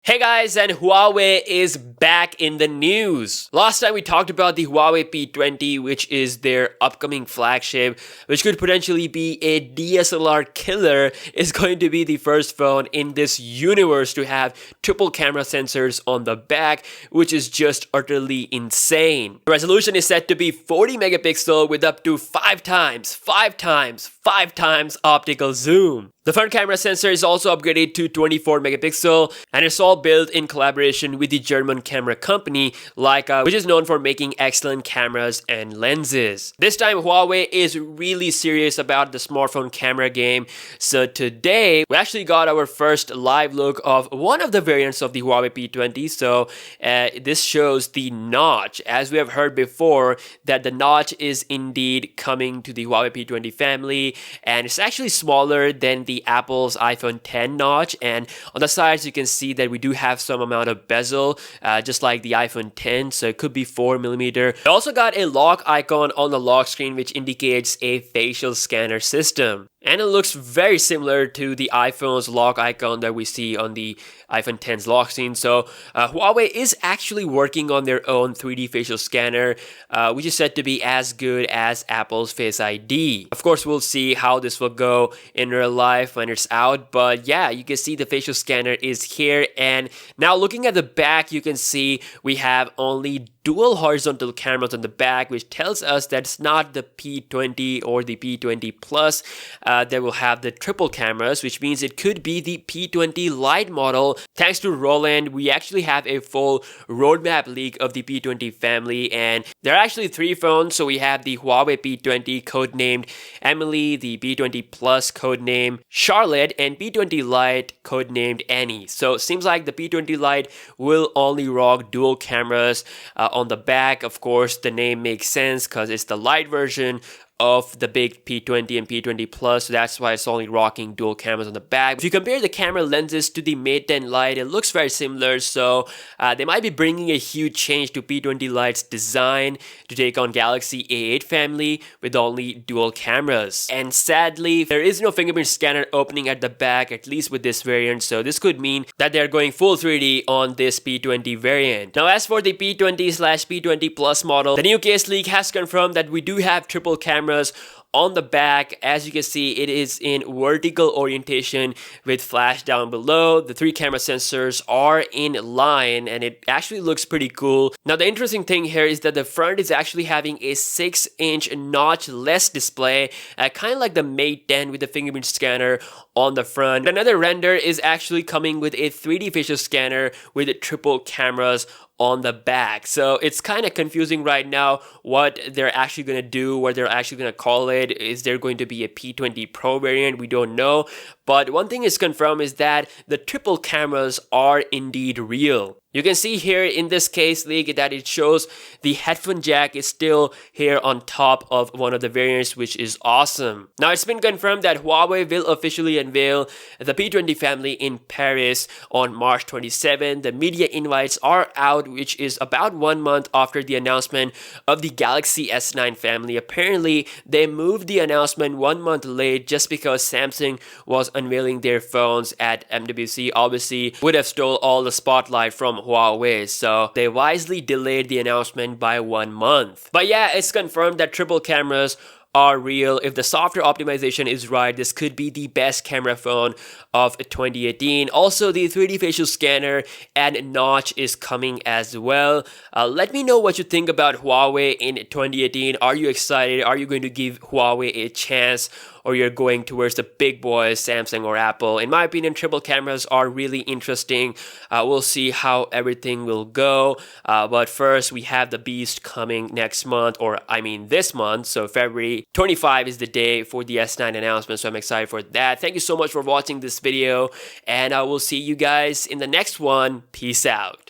Hey guys, and Huawei is back in the news. Last time we talked about the Huawei P20, which is their upcoming flagship, which could potentially be a DSLR killer, is going to be the first phone in this universe to have triple camera sensors on the back, which is just utterly insane. The resolution is set to be 40 megapixel with up to 5 times optical zoom. The front camera sensor is also upgraded to 24 megapixel, and it's all built in collaboration with the German camera company Leica, which is known for making excellent cameras and lenses. This time Huawei is really serious about the smartphone camera game, so today we actually got our first live look of one of the variants of the Huawei P20. So this shows the notch. As we have heard before, that the notch is indeed coming to the Huawei P20 family, and it's actually smaller than the Apple's iPhone 10 notch, and on the sides you can see that we do have some amount of bezel, just like the iPhone 10, so it could be 4mm. We also got a lock icon on the lock screen, which indicates a facial scanner system. And it looks very similar to the iPhone's lock icon that we see on the iPhone 10's lock screen. So Huawei is actually working on their own 3D facial scanner, which is said to be as good as Apple's Face ID. Of course, we'll see how this will go in real life when it's out. But yeah, you can see the facial scanner is here. And now looking at the back, you can see we have only dual horizontal cameras on the back, which tells us that it's not the P20 or the P20 Plus that will have the triple cameras, which means it could be the P20 Lite model. Thanks to Roland, we actually have a full roadmap leak of the P20 family, and there are actually 3 phones. So we have the Huawei P20 codenamed Emily, the P20 Plus codenamed Charlotte, and P20 Lite codenamed Annie. So it seems like the P20 Lite will only rock dual cameras on the back. Of course, the name makes sense because it's the light version of the big P20 and P20 Plus, so that's why it's only rocking dual cameras on the back. If you compare the camera lenses to the Mate 10 Lite, it looks very similar, so they might be bringing a huge change to P20 Lite's design to take on Galaxy A8 family with only dual cameras. And sadly, there is no fingerprint scanner opening at the back, at least with this variant, so this could mean that they're going full 3D on this P20 variant. Now, as for the P20/P20 Plus model, the new case leak has confirmed that we do have triple cameras on the back. As you can see, it is in vertical orientation with flash down below. The 3 camera sensors are in line, and it actually looks pretty cool. Now, the interesting thing here is that the front is actually having a 6-inch notch-less display, kind of like the Mate 10 with the fingerprint scanner on the front. Another render is actually coming with a 3D facial scanner with triple cameras on the back. So it's kind of confusing right now what they're actually going to do, what they're actually going to call it. Is there going to be a P20 Pro variant? We don't know. But one thing is confirmed is that the triple cameras are indeed real. You can see here in this case leak that it shows the headphone jack is still here on top of one of the variants, which is awesome. Now, it's been confirmed that Huawei will officially unveil the P20 family in Paris on March 27. The media invites are out, which is about 1 month after the announcement of the Galaxy S9 family. Apparently, they moved the announcement 1 month late just because Samsung was unveiling their phones at MWC. Obviously, would have stole all the spotlight from Huawei, so they wisely delayed the announcement by 1 month. But yeah, it's confirmed that triple cameras are real. If the software optimization is right, this could be the best camera phone of 2018. Also, the 3D facial scanner and notch is coming as well. Let me know what you think about Huawei in 2018. Are you excited? Are you going to give Huawei a chance, or you're going towards the big boys, Samsung or Apple? In my opinion, triple cameras are really interesting. We'll see how everything will go. But first, we have the beast coming next month, or I mean this month. So February 25 is the day for the S9 announcement, so I'm excited for that. Thank you so much for watching this video, and I will see you guys in the next one. Peace out.